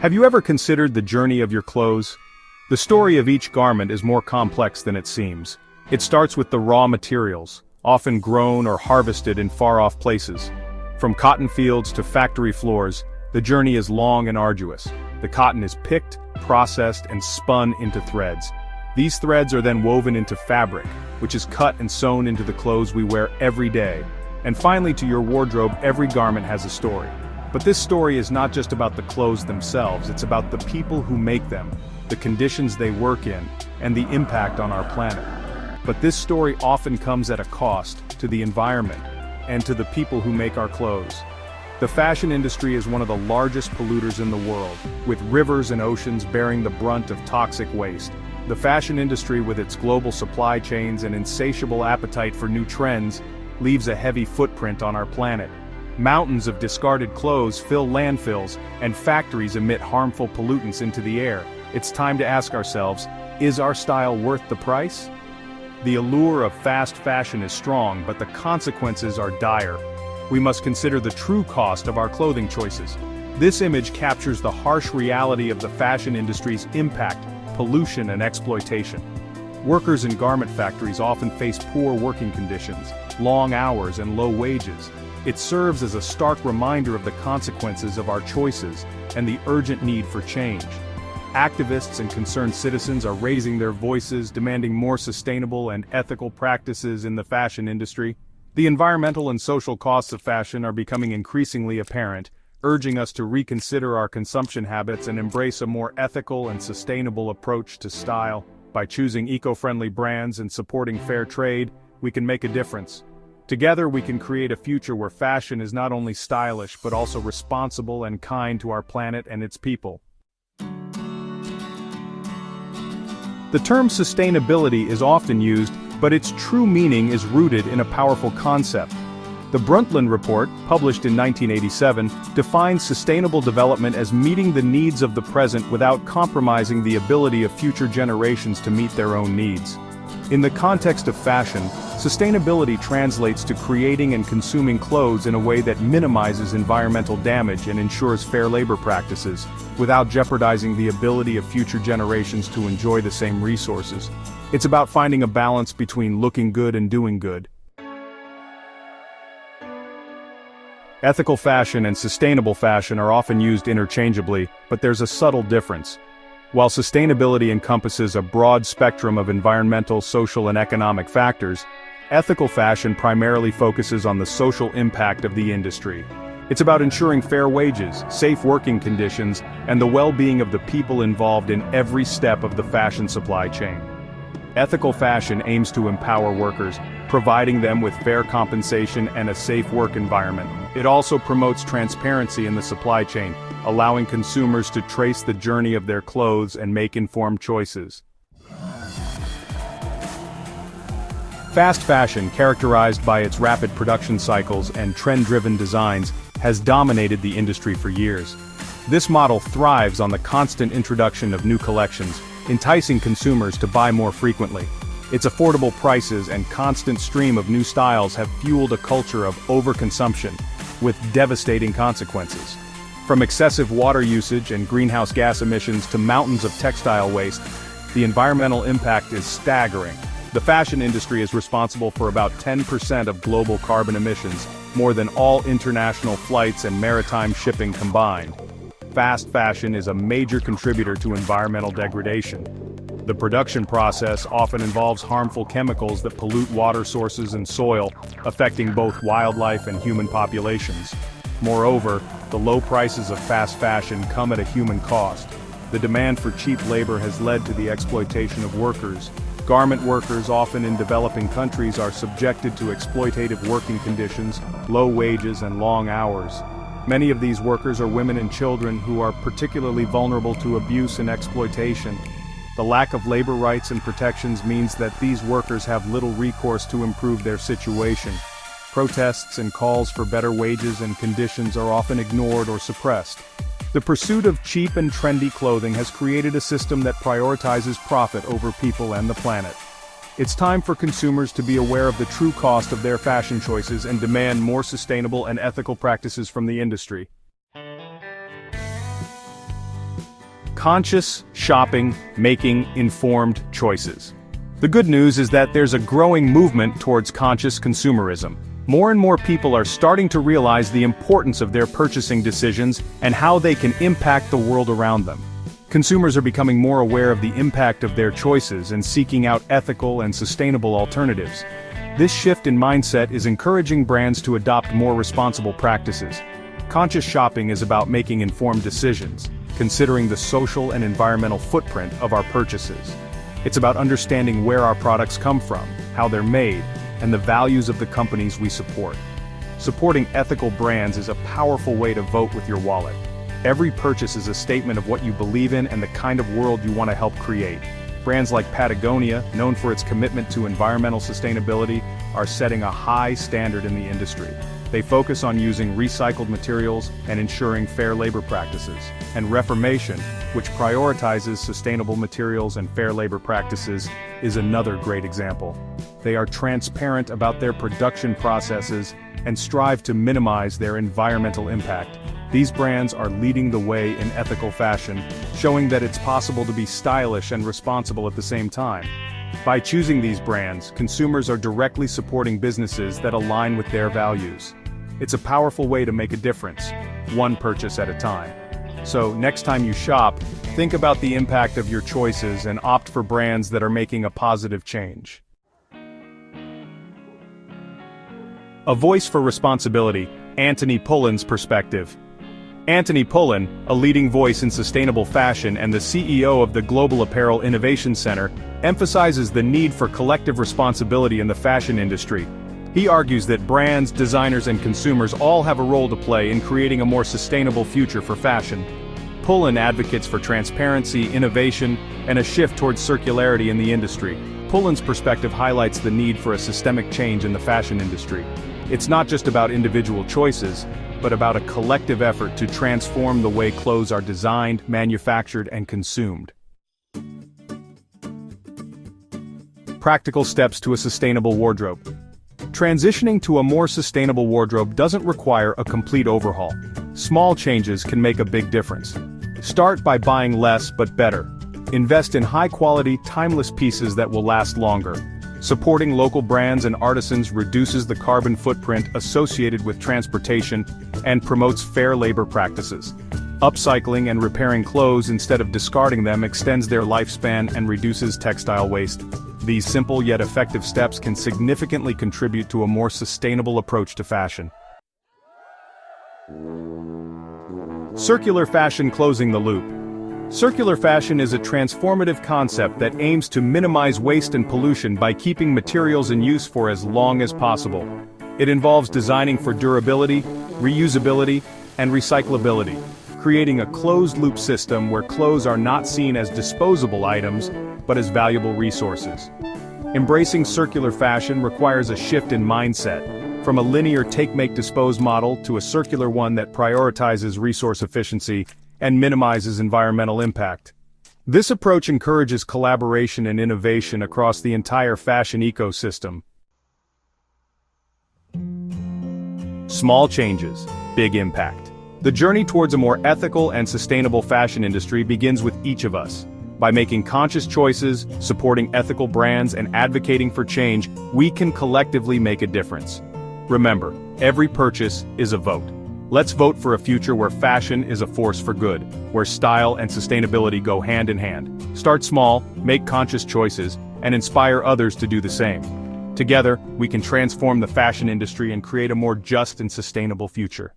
Have you ever considered the journey of your clothes? The story of each garment is more complex than it seems. It starts with the raw materials, often grown or harvested in far-off places. From cotton fields to factory floors, the journey is long and arduous. The cotton is picked, processed, and spun into threads. These threads are then woven into fabric, which is cut and sewn into the clothes we wear every day. And finally, to your wardrobe, every garment has a story. But this story is not just about the clothes themselves, it's about the people who make them, the conditions they work in, and the impact on our planet. But this story often comes at a cost to the environment and to the people who make our clothes. The fashion industry is one of the largest polluters in the world, with rivers and oceans bearing the brunt of toxic waste. The fashion industry, with its global supply chains and insatiable appetite for new trends, leaves a heavy footprint on our planet. Mountains of discarded clothes fill landfills, and factories emit harmful pollutants into the air. It's time to ask ourselves, is our style worth the price? The allure of fast fashion is strong, but the consequences are dire. We must consider the true cost of our clothing choices. This image captures the harsh reality of the fashion industry's impact, pollution, and exploitation. Workers in garment factories often face poor working conditions, long hours, and low wages. It serves as a stark reminder of the consequences of our choices and the urgent need for change. Activists and concerned citizens are raising their voices, demanding more sustainable and ethical practices in the fashion industry. The environmental and social costs of fashion are becoming increasingly apparent, urging us to reconsider our consumption habits and embrace a more ethical and sustainable approach to style. By choosing eco-friendly brands and supporting fair trade, we can make a difference. Together we can create a future where fashion is not only stylish but also responsible and kind to our planet and its people. The term sustainability is often used, but its true meaning is rooted in a powerful concept. The Brundtland Report, published in 1987, defines sustainable development as meeting the needs of the present without compromising the ability of future generations to meet their own needs. In the context of fashion, sustainability translates to creating and consuming clothes in a way that minimizes environmental damage and ensures fair labor practices, without jeopardizing the ability of future generations to enjoy the same resources. It's about finding a balance between looking good and doing good. Ethical fashion and sustainable fashion are often used interchangeably, but there's a subtle difference. While sustainability encompasses a broad spectrum of environmental, social, and economic factors, ethical fashion primarily focuses on the social impact of the industry. It's about ensuring fair wages, safe working conditions, and the well-being of the people involved in every step of the fashion supply chain. Ethical fashion aims to empower workers, providing them with fair compensation and a safe work environment. It also promotes transparency in the supply chain, allowing consumers to trace the journey of their clothes and make informed choices. Fast fashion, characterized by its rapid production cycles and trend-driven designs, has dominated the industry for years. This model thrives on the constant introduction of new collections, enticing consumers to buy more frequently. Its affordable prices and constant stream of new styles have fueled a culture of overconsumption, with devastating consequences. From excessive water usage and greenhouse gas emissions to mountains of textile waste, the environmental impact is staggering. The fashion industry is responsible for about 10% of global carbon emissions, more than all international flights and maritime shipping combined. Fast fashion is a major contributor to environmental degradation. The production process often involves harmful chemicals that pollute water sources and soil, affecting both wildlife and human populations. Moreover, the low prices of fast fashion come at a human cost. The demand for cheap labor has led to the exploitation of workers. Garment workers, often in developing countries, are subjected to exploitative working conditions, low wages, and long hours. Many of these workers are women and children who are particularly vulnerable to abuse and exploitation. The lack of labor rights and protections means that these workers have little recourse to improve their situation. Protests and calls for better wages and conditions are often ignored or suppressed. The pursuit of cheap and trendy clothing has created a system that prioritizes profit over people and the planet. It's time for consumers to be aware of the true cost of their fashion choices and demand more sustainable and ethical practices from the industry. Conscious shopping, making informed choices. The good news is that there's a growing movement towards conscious consumerism. More and more people are starting to realize the importance of their purchasing decisions and how they can impact the world around them. Consumers are becoming more aware of the impact of their choices and seeking out ethical and sustainable alternatives. This shift in mindset is encouraging brands to adopt more responsible practices. Conscious shopping is about making informed decisions, considering the social and environmental footprint of our purchases. It's about understanding where our products come from, how they're made, and the values of the companies we support. Supporting ethical brands is a powerful way to vote with your wallet. Every purchase is a statement of what you believe in and the kind of world you want to help create. Brands like Patagonia, known for its commitment to environmental sustainability, are setting a high standard in the industry. They focus on using recycled materials and ensuring fair labor practices. And Reformation, which prioritizes sustainable materials and fair labor practices, is another great example. They are transparent about their production processes and strive to minimize their environmental impact. These brands are leading the way in ethical fashion, showing that it's possible to be stylish and responsible at the same time. By choosing these brands, consumers are directly supporting businesses that align with their values. It's a powerful way to make a difference, one purchase at a time. So, next time you shop, think about the impact of your choices and opt for brands that are making a positive change. A voice for responsibility, Anthony Pullen's perspective. Anthony Pullen, a leading voice in sustainable fashion and the CEO of the Global Apparel Innovation Center, emphasizes the need for collective responsibility in the fashion industry. He argues that brands, designers, and consumers all have a role to play in creating a more sustainable future for fashion. Pullen advocates for transparency, innovation, and a shift towards circularity in the industry. Pullen's perspective highlights the need for a systemic change in the fashion industry. It's not just about individual choices, but about a collective effort to transform the way clothes are designed, manufactured, and consumed. Practical steps to a sustainable wardrobe. Transitioning to a more sustainable wardrobe doesn't require a complete overhaul. Small changes can make a big difference. Start by buying less but better. Invest in high-quality, timeless pieces that will last longer. Supporting local brands and artisans reduces the carbon footprint associated with transportation and promotes fair labor practices. Upcycling and repairing clothes instead of discarding them extends their lifespan and reduces textile waste. These simple yet effective steps can significantly contribute to a more sustainable approach to fashion. Circular fashion closing the loop. Circular fashion is a transformative concept that aims to minimize waste and pollution by keeping materials in use for as long as possible. It involves designing for durability, reusability, and recyclability, creating a closed-loop system where clothes are not seen as disposable items, but as valuable resources. Embracing circular fashion requires a shift in mindset, from a linear take-make-dispose model to a circular one that prioritizes resource efficiency and minimizes environmental impact. This approach encourages collaboration and innovation across the entire fashion ecosystem. Small changes, big impact. The journey towards a more ethical and sustainable fashion industry begins with each of us. By making conscious choices, supporting ethical brands, and advocating for change, we can collectively make a difference. Remember, every purchase is a vote. Let's vote for a future where fashion is a force for good, where style and sustainability go hand in hand. Start small, make conscious choices, and inspire others to do the same. Together, we can transform the fashion industry and create a more just and sustainable future.